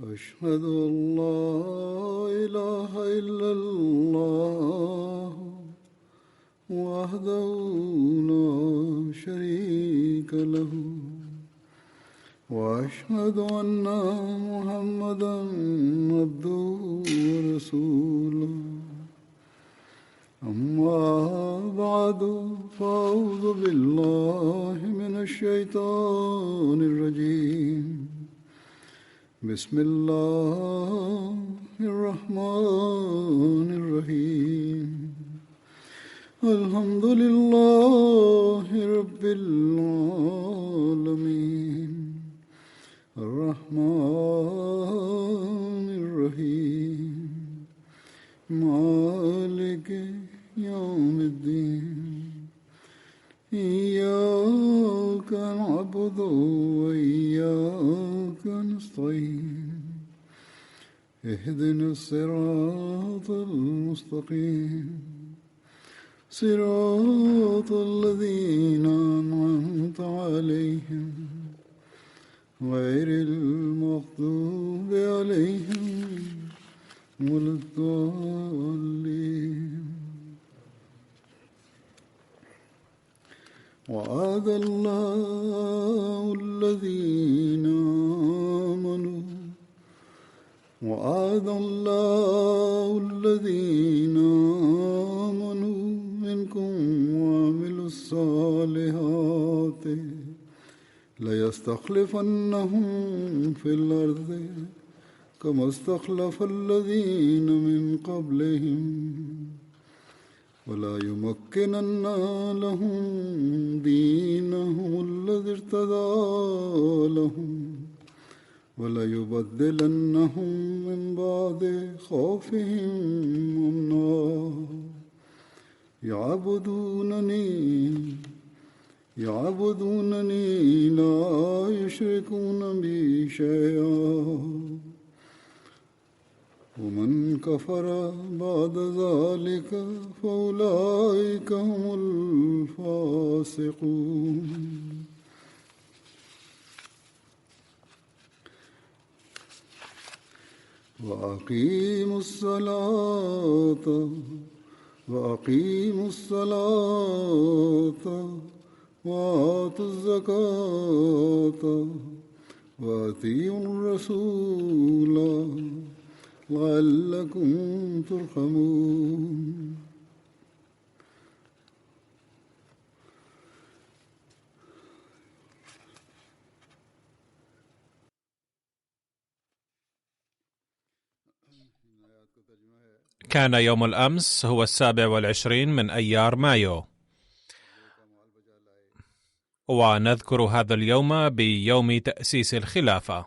أشهد أن لا إله إلا الله وحده لا شريك له وأشهد أن محمدا عبده ورسوله أما بعد فأعوذ بالله من الشيطان الرجيم بسم الله الرحمن الرحيم الحمد لله رب العالمين الرحمن الرحيم مالك يوم الدين إياك نعبد وإياك نستعين اهدنا الصراط المستقيم صراط الذين أنعمت عليهم غير المغضوب عليهم ولا الضالين. وعد الله الذين آمنوا منكم وعملوا الصالحات ليستخلفنهم في الأرض كما استخلف الذين من قبلهم ولا يمكنن لهم دينهم الذي ارتضى لهم ولا يبدلنهم من بعد خوفهم أمنا يعبدونني لا يشركون بي شيئا ومن كفر بعد ذلك فأولئك هم الفاسقون. وأقيموا الصلاة وآتوا الزكاة وأطيعوا الرسول لعلكم ترحمون. كان يوم الأمس هو 27 من أيار مايو، ونذكر هذا اليوم بيوم تأسيس الخلافة.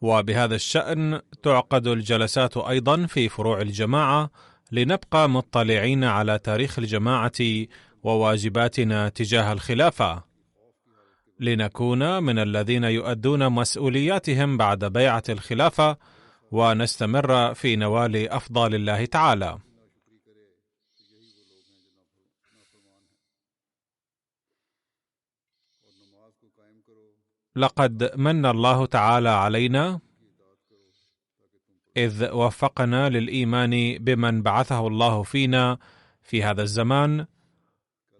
وبهذا الشأن تعقد الجلسات أيضا في فروع الجماعة لنبقى مطلعين على تاريخ الجماعة وواجباتنا تجاه الخلافة، لنكون من الذين يؤدون مسؤولياتهم بعد بيعة الخلافة ونستمر في نوال أفضال الله تعالى. لقد من الله تعالى علينا إذ وفقنا للإيمان بمن بعثه الله فينا في هذا الزمان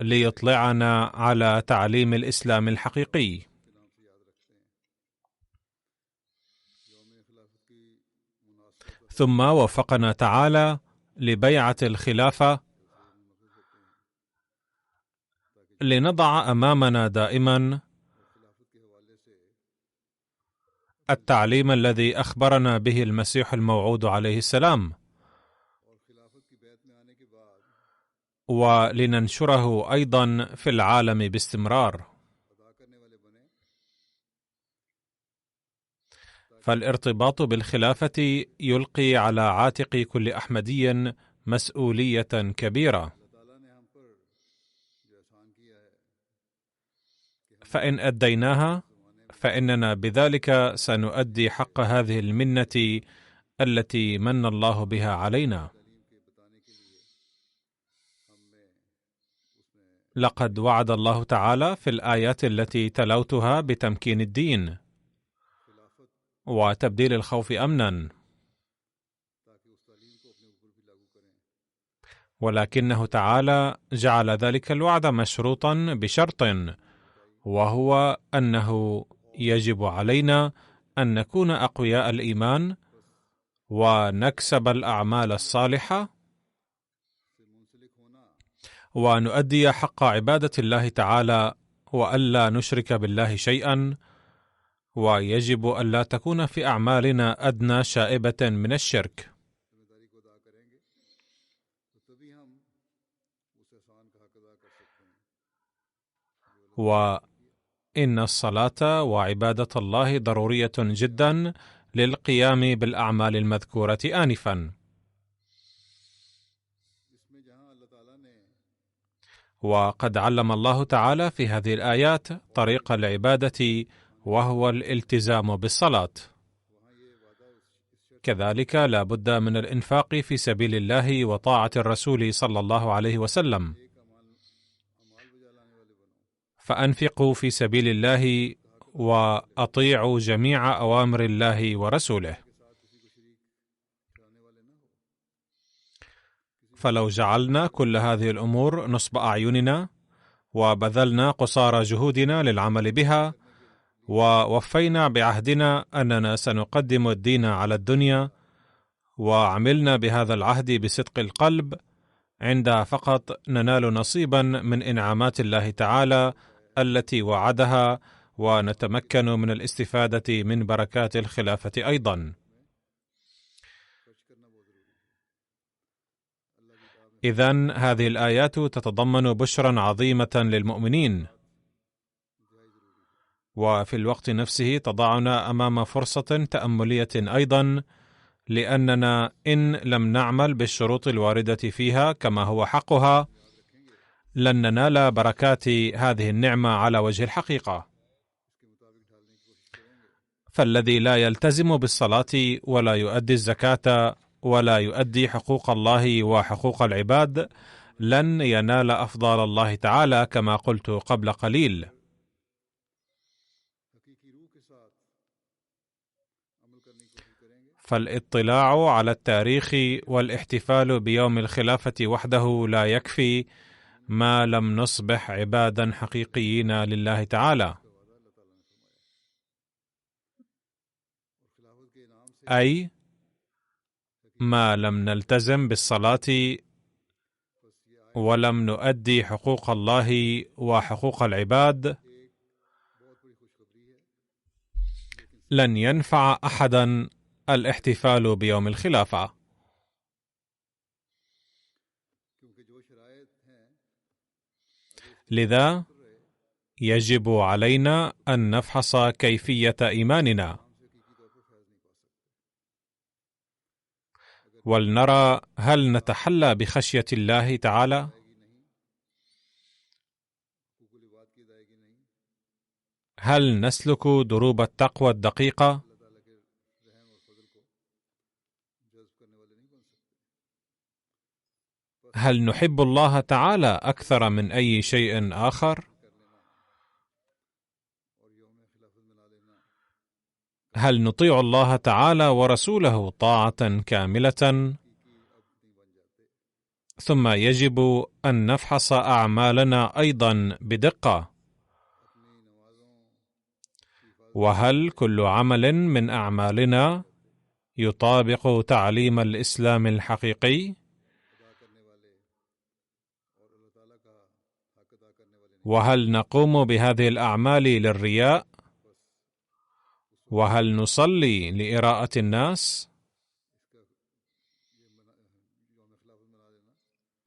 ليطلعنا على تعليم الإسلام الحقيقي. ثم وفقنا تعالى لبيعة الخلافة لنضع أمامنا دائما التعليم الذي أخبرنا به المسيح الموعود عليه السلام، ولننشره أيضا في العالم باستمرار. فالارتباط بالخلافة يلقي على عاتق كل أحمدي مسؤولية كبيرة، فإن أديناها فإننا بذلك سنؤدي حق هذه المنة التي من الله بها علينا. لقد وعد الله تعالى في الآيات التي تلوتها بتمكين الدين وتبديل الخوف أمنا، ولكنه تعالى جعل ذلك الوعد مشروطا بشرط، وهو أنه يجب علينا أن نكون أقوياء الإيمان ونكسب الأعمال الصالحة ونؤدي حق عبادة الله تعالى وألا نشرك بالله شيئا، ويجب ألا تكون في أعمالنا أدنى شائبة من الشرك. وإن الصلاة وعبادة الله ضرورية جدا للقيام بالأعمال المذكورة آنفا. وقد علم الله تعالى في هذه الآيات طريق العبادة، وهو الالتزام بالصلاة. كذلك لا بد من الإنفاق في سبيل الله وطاعة الرسول صلى الله عليه وسلم، فأنفقوا في سبيل الله وأطيعوا جميع أوامر الله ورسوله. فلو جعلنا كل هذه الأمور نصب أعيننا وبذلنا قصارى جهودنا للعمل بها، ووفينا بعهدنا أننا سنقدم الدين على الدنيا، وعملنا بهذا العهد بصدق القلب، عندها فقط ننال نصيبا من إنعامات الله تعالى التي وعدها، ونتمكن من الاستفادة من بركات الخلافة أيضا. إذن هذه الآيات تتضمن بشرا عظيمة للمؤمنين، وفي الوقت نفسه تضعنا أمام فرصة تأملية أيضا، لأننا إن لم نعمل بالشروط الواردة فيها كما هو حقها لن ننال بركات هذه النعمة على وجه الحقيقة. فالذي لا يلتزم بالصلاة ولا يؤدي الزكاة ولا يؤدي حقوق الله وحقوق العباد لن ينال أفضال الله تعالى كما قلت قبل قليل. فالاطلاع على التاريخ والاحتفال بيوم الخلافة وحده لا يكفي ما لم نصبح عبادا حقيقيين لله تعالى، أي ما لم نلتزم بالصلاة ولم نؤدي حقوق الله وحقوق العباد لن ينفع أحدا الاحتفال بيوم الخلافة. لذا يجب علينا أن نفحص كيفية إيماننا، ولنرى هل نتحلى بخشية الله تعالى، هل نسلك دروب التقوى الدقيقة، هل نحب الله تعالى أكثر من أي شيء آخر، هل نطيع الله تعالى ورسوله طاعة كاملة. ثم يجب أن نفحص أعمالنا أيضا بدقة، وهل كل عمل من أعمالنا يطابق تعليم الإسلام الحقيقي، وهل نقوم بهذه الأعمال للرياء، وهل نصلي لإراءة الناس،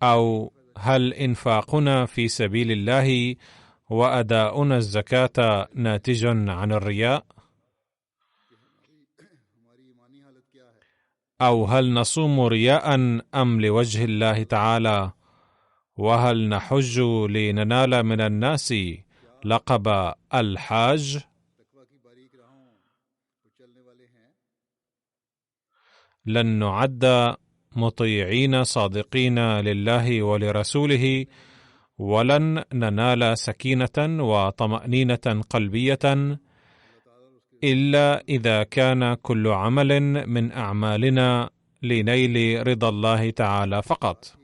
أو هل إنفاقنا في سبيل الله وأداؤنا الزكاة ناتج عن الرياء، أو هل نصوم رياء أم لوجه الله تعالى، وهل نحج لننال من الناس لقب الحاج. لن نعد مطيعين صادقين لله ولرسوله ولن ننال سكينة وطمأنينة قلبية إلا إذا كان كل عمل من أعمالنا لنيل رضا الله تعالى فقط.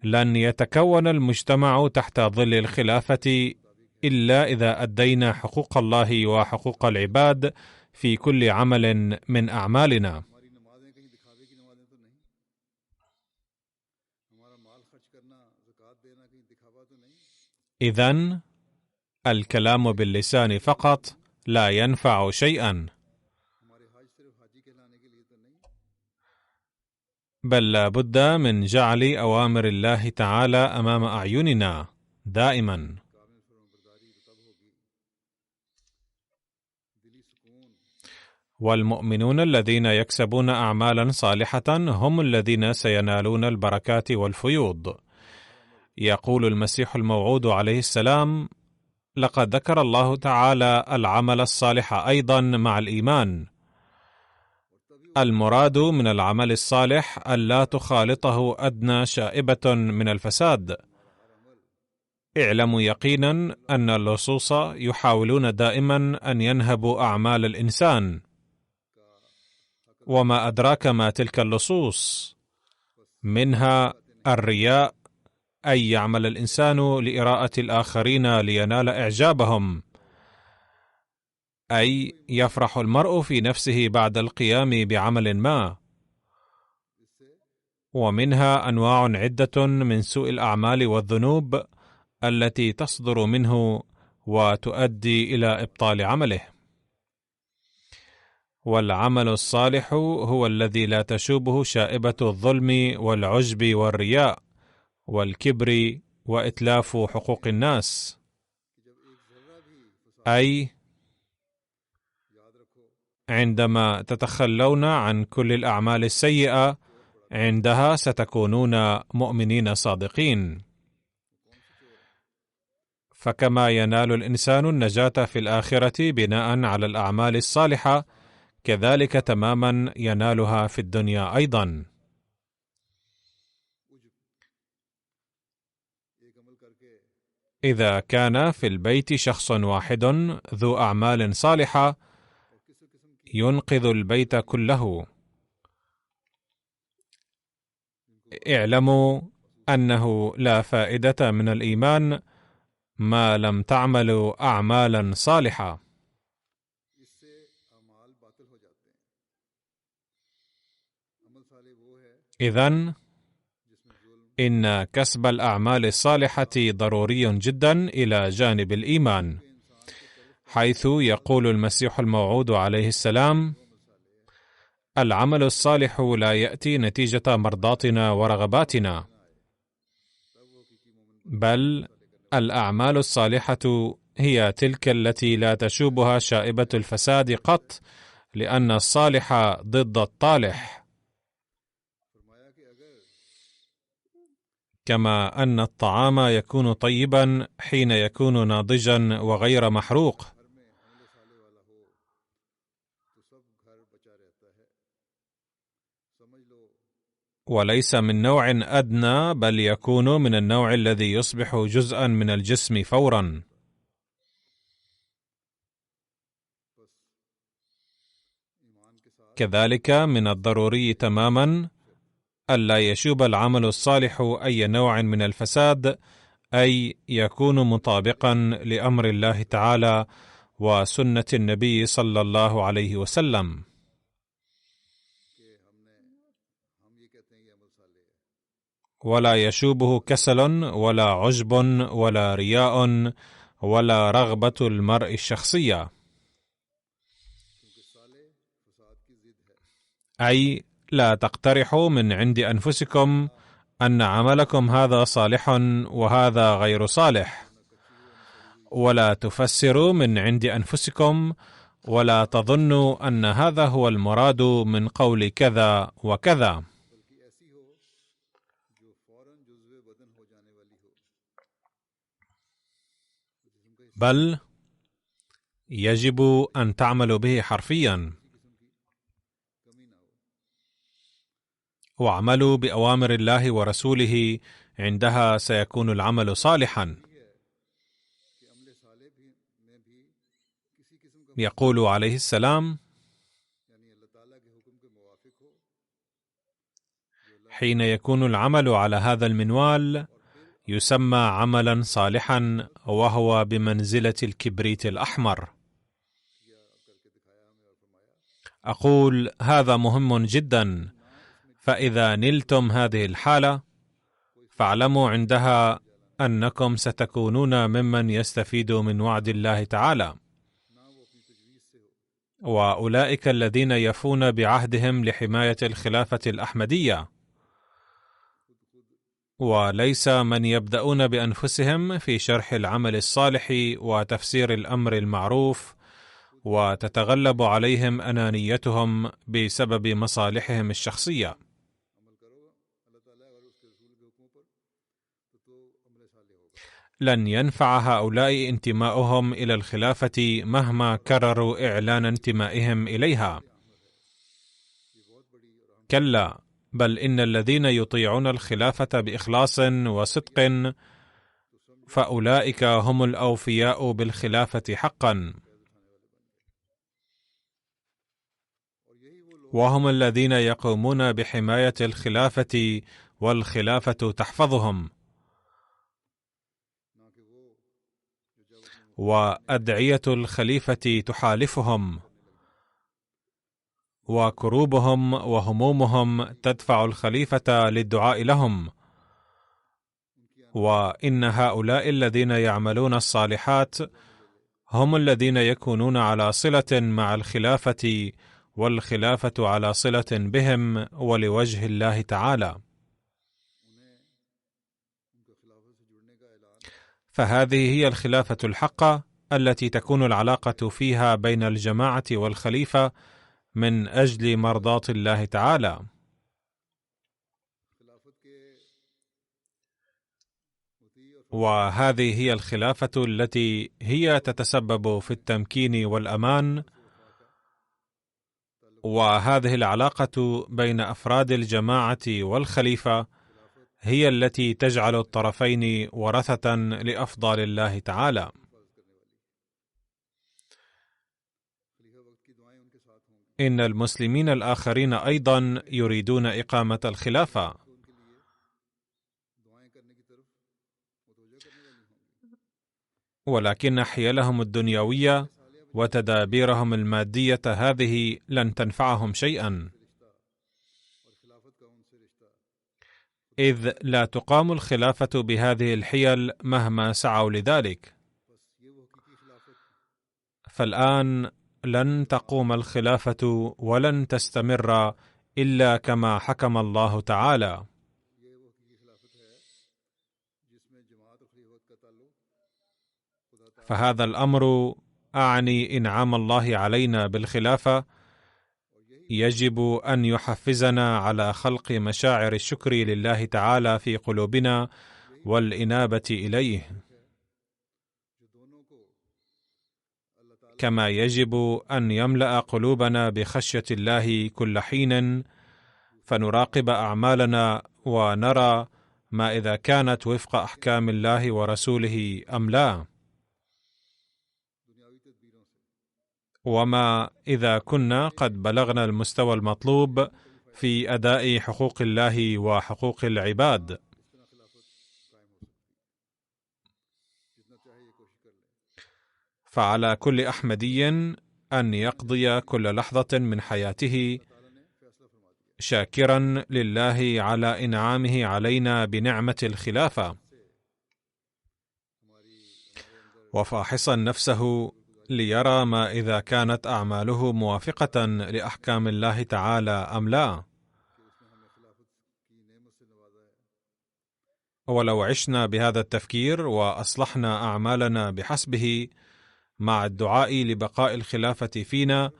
لن يتكون المجتمع تحت ظل الخلافة إلا إذا أدينا حقوق الله وحقوق العباد في كل عمل من أعمالنا. إذن الكلام باللسان فقط لا ينفع شيئا، بل لا بد من جعل أوامر الله تعالى أمام أعيننا دائما. والمؤمنون الذين يكسبون أعمالا صالحة هم الذين سينالون البركات والفيوض. يقول المسيح الموعود عليه السلام: لقد ذكر الله تعالى العمل الصالح أيضا مع الإيمان. المراد من العمل الصالح ألا تخالطه أدنى شائبة من الفساد. اعلموا يقينا أن اللصوص يحاولون دائما أن ينهبوا أعمال الإنسان، وما أدراك ما تلك اللصوص، منها الرياء، أي يعمل الإنسان لإراءة الآخرين لينال إعجابهم، أي يفرح المرء في نفسه بعد القيام بعمل ما. ومنها أنواع عدة من سوء الأعمال والذنوب التي تصدر منه وتؤدي إلى إبطال عمله. والعمل الصالح هو الذي لا تشوبه شائبة الظلم والعجب والرياء والكبر وإتلاف حقوق الناس، أي عندما تتخلون عن كل الأعمال السيئة عندها ستكونون مؤمنين صادقين. فكما ينال الإنسان النجاة في الآخرة بناء على الأعمال الصالحة، كذلك تماما ينالها في الدنيا أيضا. إذا كان في البيت شخص واحد ذو أعمال صالحة ينقذ البيت كله، اعلموا أنه لا فائدة من الإيمان ما لم تعملوا أعمالا صالحة. إذن إن كسب الأعمال الصالحة ضروري جدا إلى جانب الإيمان، حيث يقول المسيح الموعود عليه السلام: العمل الصالح لا يأتي نتيجة مرضاتنا ورغباتنا، بل الأعمال الصالحة هي تلك التي لا تشوبها شائبة الفساد قط، لأن الصالح ضد الطالح. كما أن الطعام يكون طيبا حين يكون ناضجا وغير محروق، وليس من نوع أدنى، بل يكون من النوع الذي يصبح جزءا من الجسم فورا. كذلك من الضروري تماما ألا يشوب العمل الصالح أي نوع من الفساد، أي يكون مطابقا لأمر الله تعالى وسنة النبي صلى الله عليه وسلم. ولا يشوبه كسل ولا عجب ولا رياء ولا رغبة المرء الشخصية، أي لا تقترحوا من عند أنفسكم أن عملكم هذا صالح وهذا غير صالح، ولا تفسروا من عند أنفسكم ولا تظنوا أن هذا هو المراد من قول كذا وكذا، بل يجب أن تعملوا به حرفيا. واعملوا بأوامر الله ورسوله، عندها سيكون العمل صالحا. يقول عليه السلام: حين يكون العمل على هذا المنوال يسمى عملا صالحا، وهو بمنزلة الكبريت الأحمر. أقول هذا مهم جدا، فإذا نلتم هذه الحالة فاعلموا عندها أنكم ستكونون ممن يستفيد من وعد الله تعالى، وأولئك الذين يفون بعهدهم لحماية الخلافة الأحمدية، وليس من يبدأون بأنفسهم في شرح العمل الصالح وتفسير الأمر المعروف، وتتغلب عليهم أنانيتهم بسبب مصالحهم الشخصية. لن ينفع هؤلاء انتماؤهم إلى الخلافة مهما كرروا إعلان انتمائهم إليها. كلا، بل إن الذين يطيعون الخلافة بإخلاص وصدق فأولئك هم الأوفياء بالخلافة حقا، وهم الذين يقومون بحماية الخلافة والخلافة تحفظهم، وأدعية الخليفة تحالفهم، وكروبهم وهمومهم تدفع الخليفة للدعاء لهم. وإن هؤلاء الذين يعملون الصالحات هم الذين يكونون على صلة مع الخلافة، والخلافة على صلة بهم ولوجه الله تعالى. فهذه هي الخلافة الحقة التي تكون العلاقة فيها بين الجماعة والخليفة من أجل مرضاة الله تعالى. وهذه هي الخلافة التي هي تتسبب في التمكين والأمان، وهذه العلاقة بين أفراد الجماعة والخليفة هي التي تجعل الطرفين ورثة لأفضال الله تعالى. إن المسلمين الآخرين أيضا يريدون إقامة الخلافة، ولكن حيلهم الدنيوية وتدابيرهم المادية هذه لن تنفعهم شيئا، إذ لا تقام الخلافة بهذه الحيل مهما سعوا لذلك. فالآن لن تقوم الخلافة ولن تستمر إلا كما حكم الله تعالى. فهذا الأمر أعني إنعام الله علينا بالخلافة يجب أن يحفزنا على خلق مشاعر الشكر لله تعالى في قلوبنا والإنابة إليه، كما يجب أن يملأ قلوبنا بخشية الله كل حين، فنراقب أعمالنا ونرى ما إذا كانت وفق أحكام الله ورسوله أم لا، وما إذا كنا قد بلغنا المستوى المطلوب في أداء حقوق الله وحقوق العباد. فعلى كل أحمدي أن يقضي كل لحظة من حياته شاكرا لله على إنعامه علينا بنعمة الخلافة، وفاحصا نفسه ليرى ما إذا كانت أعماله موافقة لأحكام الله تعالى أم لا. ولو عشنا بهذا التفكير وأصلحنا أعمالنا بحسبه مع الدعاء لبقاء الخلافة فينا،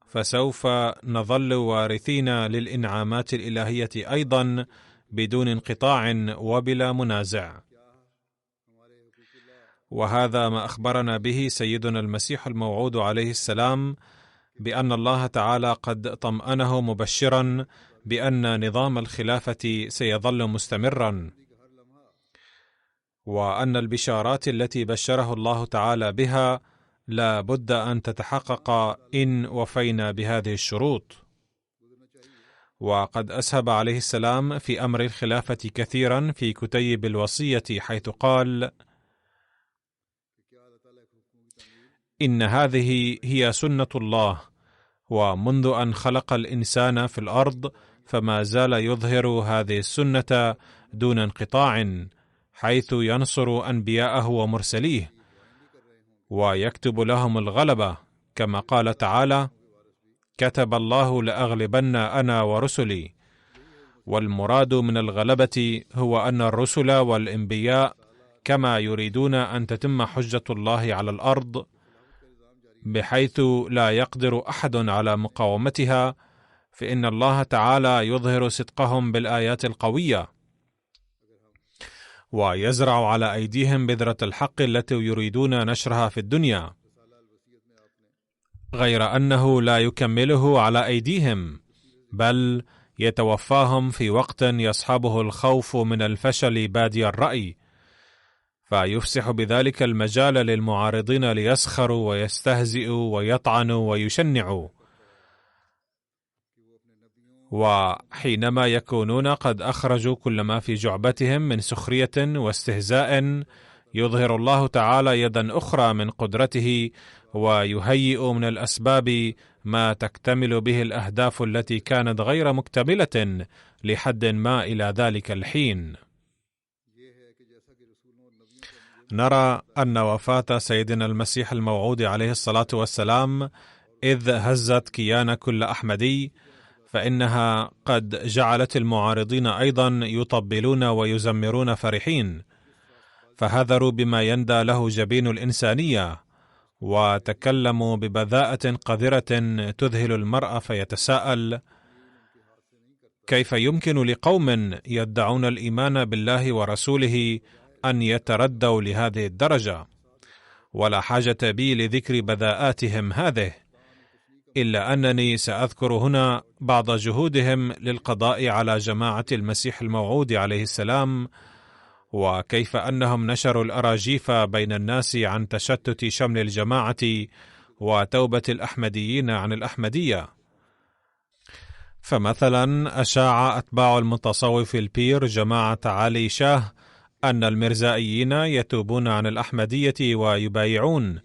فسوف نظل وارثين للإنعامات الإلهية أيضا بدون انقطاع وبلا منازع. وهذا ما أخبرنا به سيدنا المسيح الموعود عليه السلام، بأن الله تعالى قد طمأنه مبشرا بأن نظام الخلافة سيظل مستمرا، وأن البشارات التي بشره الله تعالى بها لا بد أن تتحقق إن وفينا بهذه الشروط. وقد أسهب عليه السلام في أمر الخلافة كثيرا في كتيب الوصية، حيث قال: إن هذه هي سنة الله، ومنذ أن خلق الإنسان في الأرض فما زال يظهر هذه السنة دون انقطاع، حيث ينصر أنبياءه ومرسليه ويكتب لهم الغلبة، كما قال تعالى: كتب الله لأغلبن أنا ورسلي. والمراد من الغلبة هو أن الرسل والأنبياء كما يريدون أن تتم حجة الله على الأرض بحيث لا يقدر أحد على مقاومتها، فإن الله تعالى يظهر صدقهم بالآيات القوية، ويزرع على أيديهم بذرة الحق التي يريدون نشرها في الدنيا، غير أنه لا يكمله على أيديهم، بل يتوفاهم في وقت يصحبه الخوف من الفشل بادي الرأي، فيفسح بذلك المجال للمعارضين ليسخروا ويستهزئوا ويطعنوا ويشنعوا. وحينما يكونون قد أخرجوا كل ما في جعبتهم من سخرية واستهزاء، يظهر الله تعالى يدا أخرى من قدرته، ويهيئ من الأسباب ما تكتمل به الأهداف التي كانت غير مكتملة لحد ما إلى ذلك الحين. نرى أن وفاة سيدنا المسيح الموعود عليه الصلاة والسلام إذ هزت كيان كل أحمدي، فإنها قد جعلت المعارضين أيضا يطبلون ويزمرون فرحين، فهذروا بما يندى له جبين الإنسانية، وتكلموا ببذاءة قذرة تذهل المرء، فيتساءل: كيف يمكن لقوم يدعون الإيمان بالله ورسوله أن يتردوا لهذه الدرجة؟ ولا حاجة بي لذكر بذاءاتهم هذه، إلا أنني سأذكر هنا بعض جهودهم للقضاء على جماعة المسيح الموعود عليه السلام، وكيف أنهم نشروا الأراجيف بين الناس عن تشتت شمل الجماعة وتوبة الأحمديين عن الأحمدية. فمثلا أشاع أتباع المتصوف البير جماعة علي شاه أن المرزائيين يتوبون عن الأحمدية ويبايعون،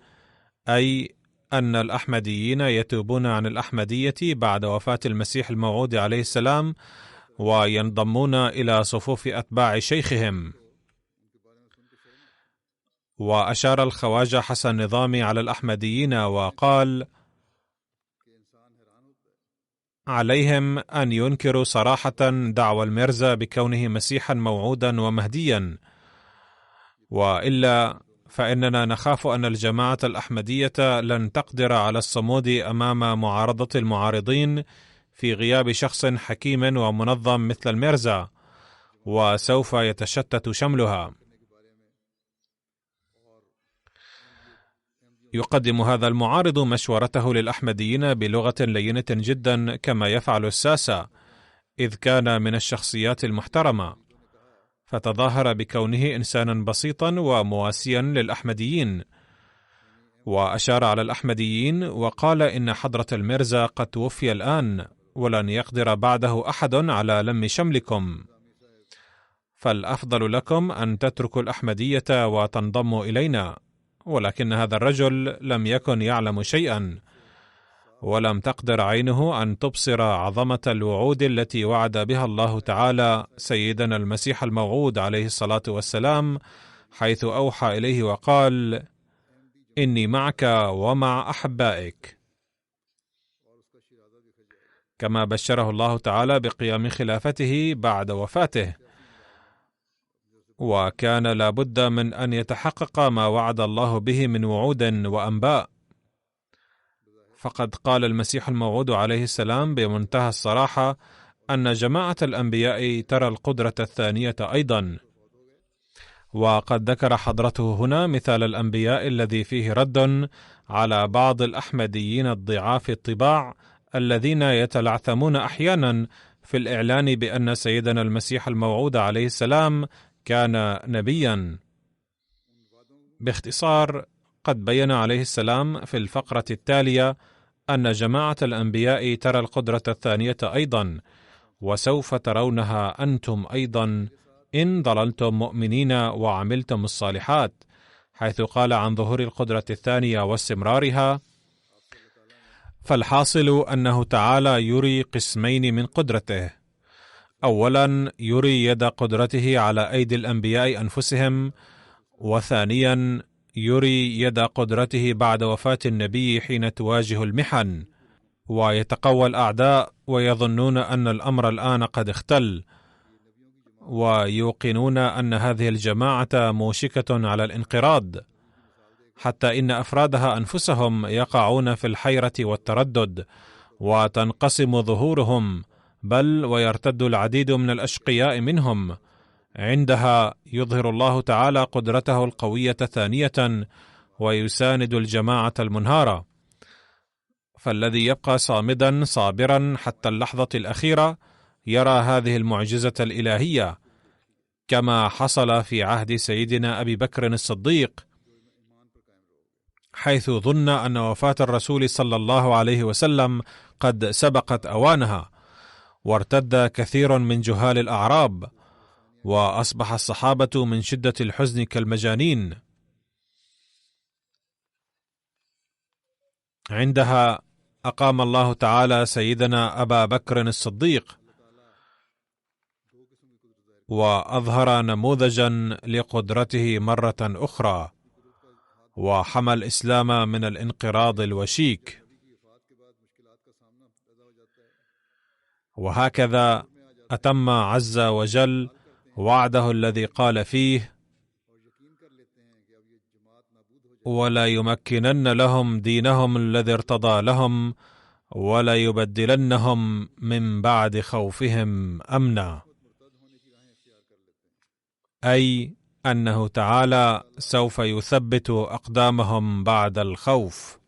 أي أن الأحمديين يتوبون عن الأحمدية بعد وفاة المسيح الموعود عليه السلام وينضمون إلى صفوف أتباع شيخهم. وأشار الخواجة حسن نظامي على الأحمديين وقال: عليهم أن ينكروا صراحة دعوى المرزا بكونه مسيحا موعودا ومهديا، وإلا فإننا نخاف أن الجماعة الأحمدية لن تقدر على الصمود أمام معارضة المعارضين في غياب شخص حكيم ومنظم مثل المرزا، وسوف يتشتت شملها. يقدم هذا المعارض مشورته للأحمديين بلغة لينة جدا كما يفعل الساسة، إذ كان من الشخصيات المحترمة، فتظاهر بكونه إنسانا بسيطا ومواسيا للأحمديين، وأشار على الأحمديين وقال: إن حضرة المرزا قد توفي الآن، ولن يقدر بعده أحد على لم شملكم، فالأفضل لكم أن تتركوا الأحمدية وتنضموا إلينا. ولكن هذا الرجل لم يكن يعلم شيئا، ولم تقدر عينه أن تبصر عظمة الوعود التي وعد بها الله تعالى سيدنا المسيح الموعود عليه الصلاة والسلام، حيث أوحى إليه وقال: إني معك ومع أحبائك، كما بشره الله تعالى بقيام خلافته بعد وفاته. وكان لابد من أن يتحقق ما وعد الله به من وعود وأنباء، فقد قال المسيح الموعود عليه السلام بمنتهى الصراحة أن جماعة الأنبياء ترى القدرة الثانية أيضا. وقد ذكر حضرته هنا مثال الأنبياء الذي فيه رد على بعض الأحمديين الضعاف الطباع الذين يتلعثمون أحيانا في الإعلان بأن سيدنا المسيح الموعود عليه السلام كان نبيا. باختصار، قد بين عليه السلام في الفقرة التالية أن جماعة الأنبياء ترى القدرة الثانية أيضا، وسوف ترونها أنتم أيضا إن ظللتم مؤمنين وعملتم الصالحات، حيث قال عن ظهور القدرة الثانية واستمرارها. فالحاصل أنه تعالى يري قسمين من قدرته: أولا يري يد قدرته على أيدي الأنبياء أنفسهم، وثانيا يري يد قدرته بعد وفاة النبي حين تواجه المحن، ويتقوى الأعداء ويظنون أن الأمر الآن قد اختل، ويوقنون أن هذه الجماعة موشكة على الانقراض، حتى إن أفرادها أنفسهم يقعون في الحيرة والتردد، وتنقسم ظهورهم، بل ويرتد العديد من الأشقياء منهم. عندها يظهر الله تعالى قدرته القوية ثانية ويساند الجماعة المنهارة. فالذي يبقى صامدا صابرا حتى اللحظة الأخيرة يرى هذه المعجزة الإلهية، كما حصل في عهد سيدنا أبي بكر الصديق، حيث ظن أن وفاة الرسول صلى الله عليه وسلم قد سبقت أوانها، وارتد كثير من جهال الأعراب، وأصبح الصحابة من شدة الحزن كالمجانين. عندها أقام الله تعالى سيدنا أبا بكر الصديق، وأظهر نموذجا لقدرته مرة أخرى، وحمى الإسلام من الانقراض الوشيك. وهكذا أتم عز وجل وعده الذي قال فيه: ولا يمكنن لهم دينهم الذي ارتضى لهم ولا يبدلنهم من بعد خوفهم أمنا، أي أنه تعالى سوف يثبت أقدامهم بعد الخوف.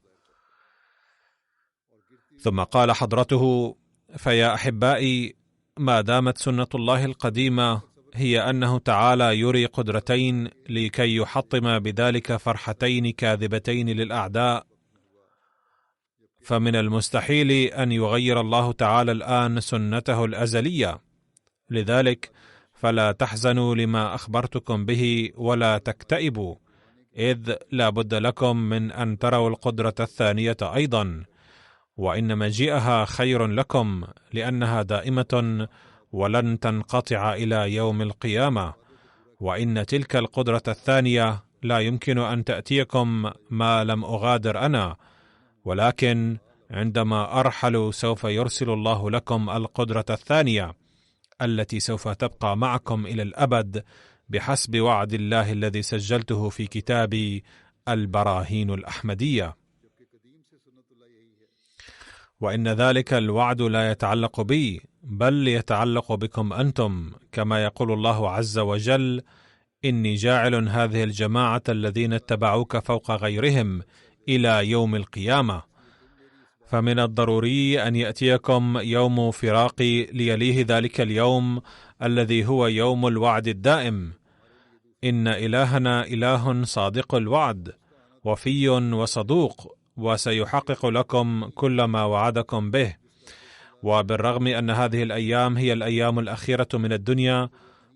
ثم قال حضرته: فيا أحبائي، ما دامت سنة الله القديمة هي أنه تعالى يري قدرتين لكي يحطم بذلك فرحتين كاذبتين للأعداء، فمن المستحيل أن يغير الله تعالى الآن سنته الأزلية. لذلك فلا تحزنوا لما أخبرتكم به ولا تكتئبوا، إذ لا بد لكم من أن تروا القدرة الثانية أيضا، وإن مجيئها خير لكم، لأنها دائمة ولن تنقطع إلى يوم القيامة، وإن تلك القدرة الثانية لا يمكن أن تأتيكم ما لم أغادر أنا، ولكن عندما أرحل سوف يرسل الله لكم القدرة الثانية التي سوف تبقى معكم إلى الأبد بحسب وعد الله الذي سجلته في كتابي البراهين الأحمدية. وإن ذلك الوعد لا يتعلق بي، بل يتعلق بكم أنتم، كما يقول الله عز وجل: إني جاعل هذه الجماعة الذين اتبعوك فوق غيرهم إلى يوم القيامة. فمن الضروري أن يأتيكم يوم فراقي ليليه ذلك اليوم الذي هو يوم الوعد الدائم. إن إلهنا إله صادق الوعد وفي وصدوق، وسيحقق لكم كل ما وعدكم به. وبالرغم أن هذه الأيام هي الأيام الأخيرة من الدنيا،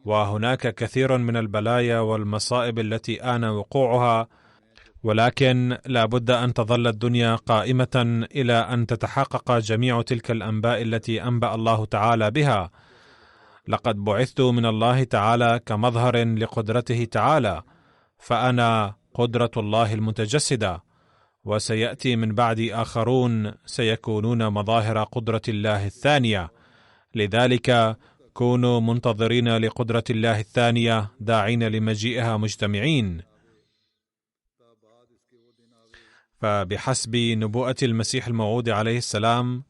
وهناك كثير من البلايا والمصائب التي آن وقوعها، ولكن لا بد أن تظل الدنيا قائمة إلى أن تتحقق جميع تلك الأنباء التي أنبأ الله تعالى بها. لقد بعثت من الله تعالى كمظهر لقدرته تعالى، فأنا قدرة الله المتجسدة، وسيأتي من بعدي آخرون سيكونون مظاهر قدرة الله الثانية. لذلك كونوا منتظرين لقدرة الله الثانية، داعين لمجيئها مجتمعين. فبحسب نبوءة المسيح الموعود عليه السلام،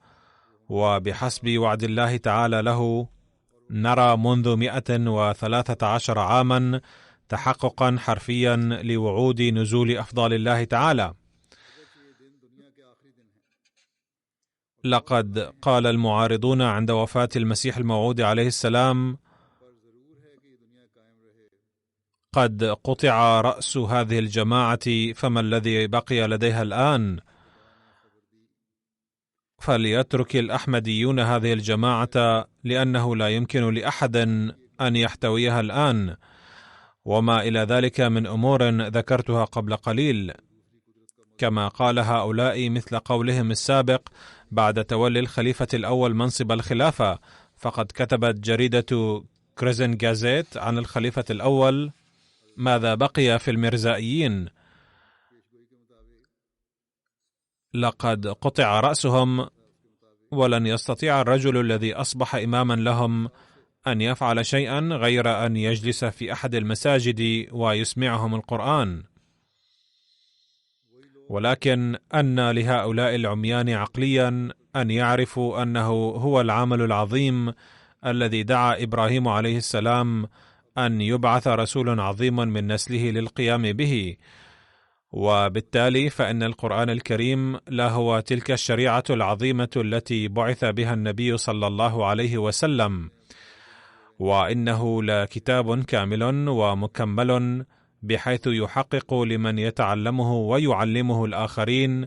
وبحسب وعد الله تعالى له، نرى منذ 113 عاما تحققا حرفيا لوعود نزول أفضال الله تعالى. لقد قال المعارضون عند وفاة المسيح الموعود عليه السلام: قد قطع رأس هذه الجماعة، فما الذي بقي لديها الآن؟ فليترك الأحمديون هذه الجماعة، لأنه لا يمكن لأحد أن يحتويها الآن، وما إلى ذلك من أمور ذكرتها قبل قليل. كما قال هؤلاء مثل قولهم السابق بعد تولي الخليفة الأول منصب الخلافة، فقد كتبت جريدة كريزن جازيت عن الخليفة الأول: ماذا بقي في المرزائيين؟ لقد قطع رأسهم، ولن يستطيع الرجل الذي أصبح إماما لهم أن يفعل شيئا غير أن يجلس في أحد المساجد ويسمعهم القرآن. ولكن أن لهؤلاء العميان عقليا أن يعرفوا أنه هو العمل العظيم الذي دعا إبراهيم عليه السلام أن يبعث رسول عظيم من نسله للقيام به، وبالتالي فإن القرآن الكريم لا هو تلك الشريعة العظيمة التي بعث بها النبي صلى الله عليه وسلم، وإنه لكتاب كامل ومكمل بحيث يحقق لمن يتعلمه ويعلمه الآخرين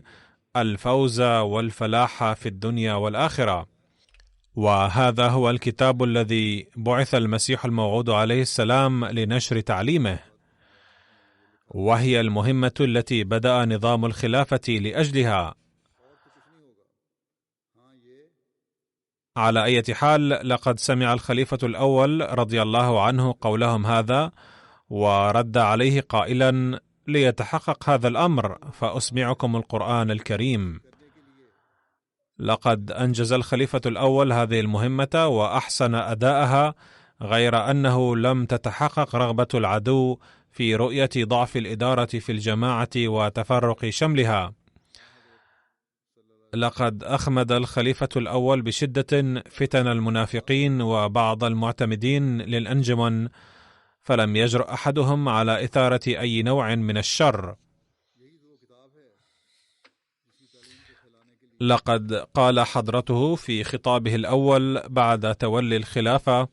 الفوز والفلاح في الدنيا والآخرة. وهذا هو الكتاب الذي بعث المسيح الموعود عليه السلام لنشر تعليمه، وهي المهمة التي بدأ نظام الخلافة لأجلها. على أي حال، لقد سمع الخليفة الأول رضي الله عنه قولهم هذا، ورد عليه قائلا: ليتحقق هذا الأمر فأسمعكم القرآن الكريم. لقد أنجز الخليفة الأول هذه المهمة وأحسن أداءها، غير أنه لم تتحقق رغبة العدو في رؤية ضعف الإدارة في الجماعة وتفرق شملها. لقد أخمد الخليفة الأول بشدة فتن المنافقين وبعض المعتمدين للأنجمن، فلم يجرؤ أحدهم على إثارة أي نوع من الشر. لقد قال حضرته في خطابه الأول بعد تولي الخلافة: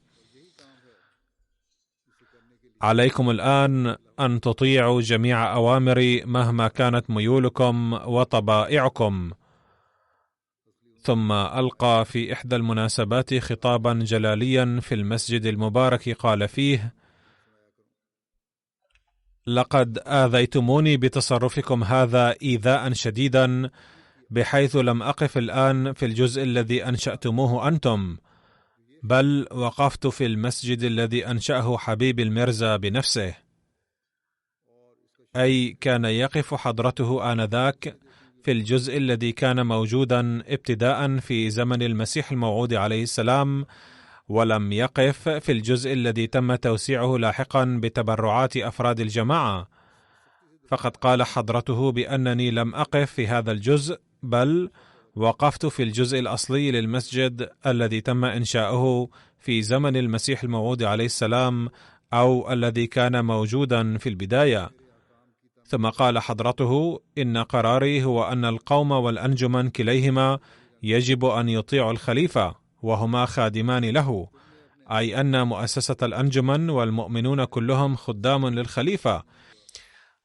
عليكم الآن أن تطيعوا جميع أوامري مهما كانت ميولكم وطبائعكم. ثم ألقى في إحدى المناسبات خطابا جلاليا في المسجد المبارك قال فيه: لقد آذيتموني بتصرفكم هذا إيذاء شديدا، بحيث لم أقف الآن في الجزء الذي أنشأتموه أنتم، بل وقفت في المسجد الذي أنشأه حبيب المرزا بنفسه. أي كان يقف حضرته آنذاك في الجزء الذي كان موجودا ابتداء في زمن المسيح الموعود عليه السلام، ولم يقف في الجزء الذي تم توسيعه لاحقا بتبرعات أفراد الجماعة. فقد قال حضرته بأنني لم أقف في هذا الجزء، بل وقفت في الجزء الأصلي للمسجد الذي تم إنشاؤه في زمن المسيح الموعود عليه السلام، أو الذي كان موجودا في البداية. ثم قال حضرته: إن قراري هو أن القوم والأنجمن كليهما يجب أن يطيعوا الخليفة، وهما خادمان له، أي أن مؤسسة الأنجمن والمؤمنون كلهم خدام للخليفة،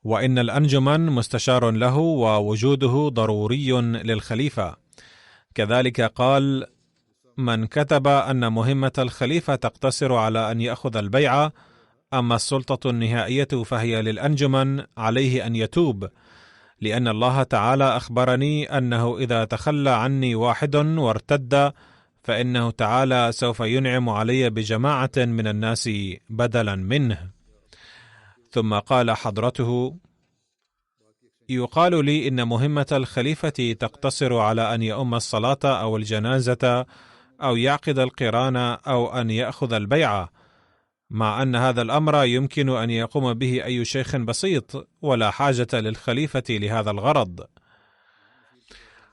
وإن الأنجمن مستشار له ووجوده ضروري للخليفة. كذلك قال: من كتب أن مهمة الخليفة تقتصر على أن يأخذ البيعة، أما السلطة النهائية فهي للأنجمن، عليه أن يتوب، لأن الله تعالى أخبرني أنه إذا تخلى عني واحد وارتد فإنه تعالى سوف ينعم علي بجماعة من الناس بدلا منه. ثم قال حضرته: يقال لي إن مهمة الخليفة تقتصر على أن يؤم الصلاة أو الجنازة أو يعقد القران أو أن يأخذ البيعة، مع أن هذا الأمر يمكن أن يقوم به أي شيخ بسيط، ولا حاجة للخليفة لهذا الغرض.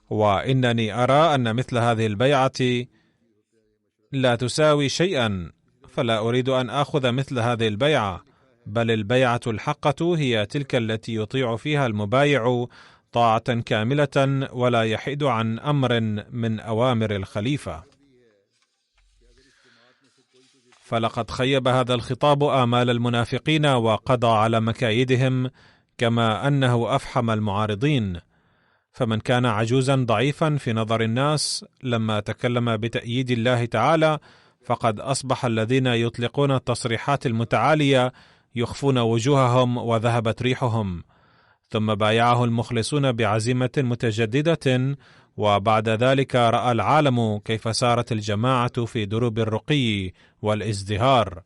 وإنني أرى أن مثل هذه البيعة لا تساوي شيئا، فلا أريد أن آخذ مثل هذه البيعة، بل البيعة الحقة هي تلك التي يطيع فيها المبايع طاعة كاملة ولا يحيد عن أمر من أوامر الخليفة. فلقد خيب هذا الخطاب آمال المنافقين وقضى على مكايدهم، كما أنه أفحم المعارضين. فمن كان عجوزا ضعيفا في نظر الناس لما تكلم بتأييد الله تعالى، فقد أصبح الذين يطلقون التصريحات المتعالية يخفون وجوههم وذهبت ريحهم. ثم بايعه المخلصون بعزيمة متجددة، وبعد ذلك رأى العالم كيف سارت الجماعة في دروب الرقي والازدهار.